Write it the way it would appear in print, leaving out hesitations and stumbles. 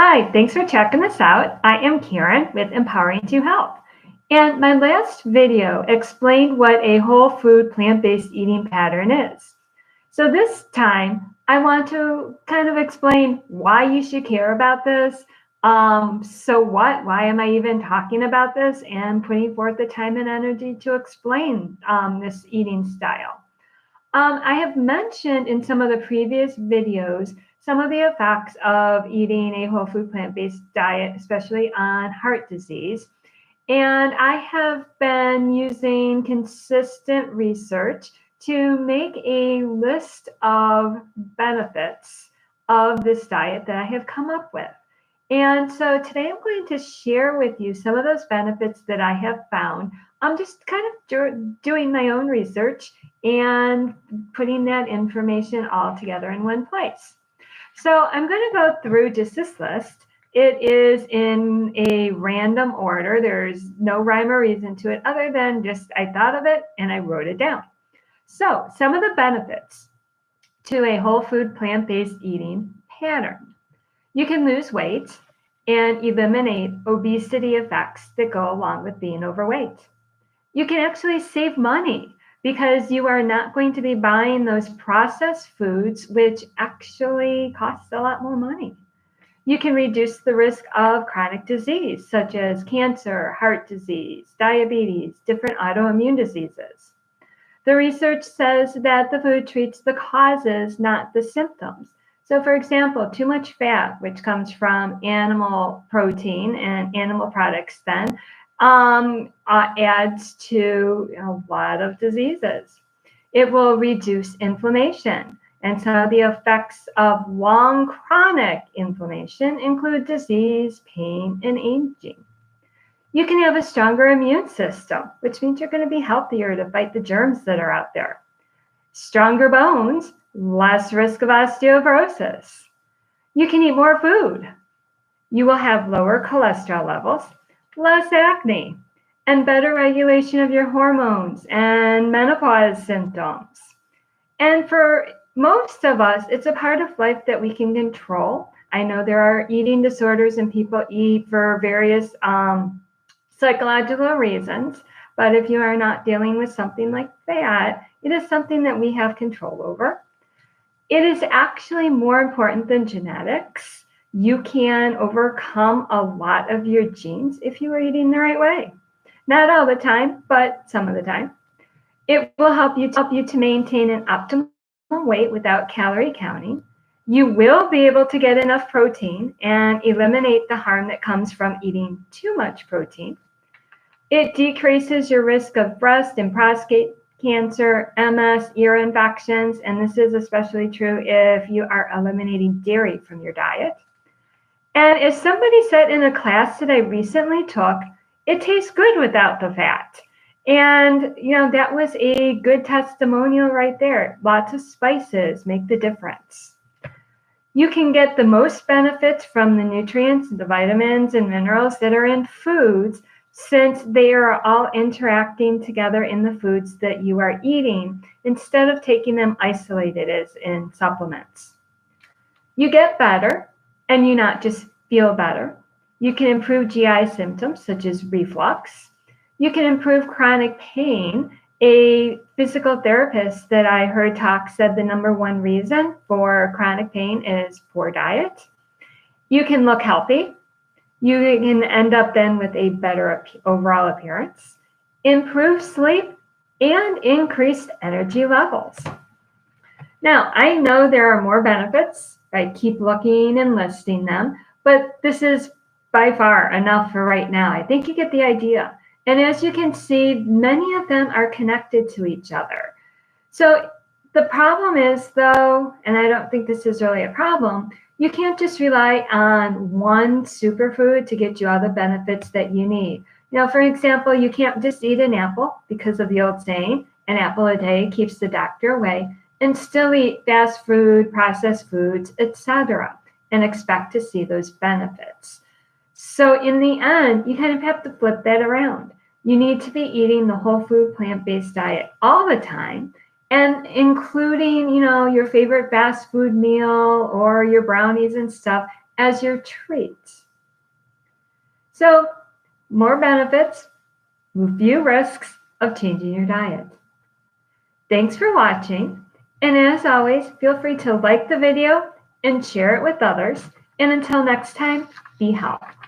Hi, thanks for checking this out. I am Karen with Empowering to Health. And my last video explained what a whole food plant-based eating pattern is. So this time, I want to kind of explain why you should care about this. So what? Why am I even talking about this and putting forth the time and energy to explain this eating style? I have mentioned in some of the previous videos some of the effects of eating a whole food plant-based diet, especially on heart disease. And I have been using consistent research to make a list of benefits of this diet that I have come up with. And so today I'm going to share with you some of those benefits that I have found. I'm just kind of doing my own research and putting that information all together in one place. So I'm going to go through just this list. It is in a random order. There's no rhyme or reason to it other than just I thought of it and I wrote it down. So some of the benefits to a whole food plant-based eating pattern. You can lose weight and eliminate obesity effects that go along with being overweight. You can actually save money because you are not going to be buying those processed foods, which actually cost a lot more money. You can reduce the risk of chronic disease, such as cancer, heart disease, diabetes, different autoimmune diseases. The research says that the food treats the causes, not the symptoms. So, for example, too much fat, which comes from animal protein and animal products, then adds to a lot of diseases. It will reduce inflammation. And some of the effects of long chronic inflammation include disease, pain, and aging. You can have a stronger immune system, which means you're going to be healthier to fight the germs that are out there. Stronger bones, less risk of osteoporosis. You can eat more food. You will have lower cholesterol levels, less acne, and better regulation of your hormones and menopause symptoms. And for most of us, it's a part of life that we can control. I know there are eating disorders and people eat for various psychological reasons, but if you are not dealing with something like that, it is something that we have control over. It is actually more important than genetics. You can overcome a lot of your genes if you are eating the right way. Not all the time, but some of the time. It will help you to maintain an optimal weight without calorie counting. You will be able to get enough protein and eliminate the harm that comes from eating too much protein. It decreases your risk of breast and prostate cancer, MS, ear infections, and this is especially true if you are eliminating dairy from your diet. And as somebody said in a class that I recently took, it tastes good without the fat. And, that was a good testimonial right there. Lots of spices make the difference. You can get the most benefits from the nutrients, the vitamins and minerals that are in foods since they are all interacting together in the foods that you are eating instead of taking them isolated as in supplements. You get better and you not just feel better. You can improve GI symptoms such as reflux. You can improve chronic pain. A physical therapist that I heard talk said the number one reason for chronic pain is poor diet. You can look healthy. You can end up then with a better overall appearance, improved sleep, and increased energy levels. Now, I know there are more benefits. I keep looking and listing them, but this is by far enough for right now. I think you get the idea. And as you can see, many of them are connected to each other. So the problem is, though, and I don't think this is really a problem, you can't just rely on one superfood to get you all the benefits that you need. For example, you can't just eat an apple because of the old saying, an apple a day keeps the doctor away, and still eat fast food, processed foods, etc., and expect to see those benefits. So in the end, you kind of have to flip that around. You need to be eating the whole food plant-based diet all the time, and including, your favorite fast food meal or your brownies and stuff as your treat. So, more benefits, few risks of changing your diet. Thanks for watching, and as always, feel free to like the video and share it with others. And until next time, be healthy.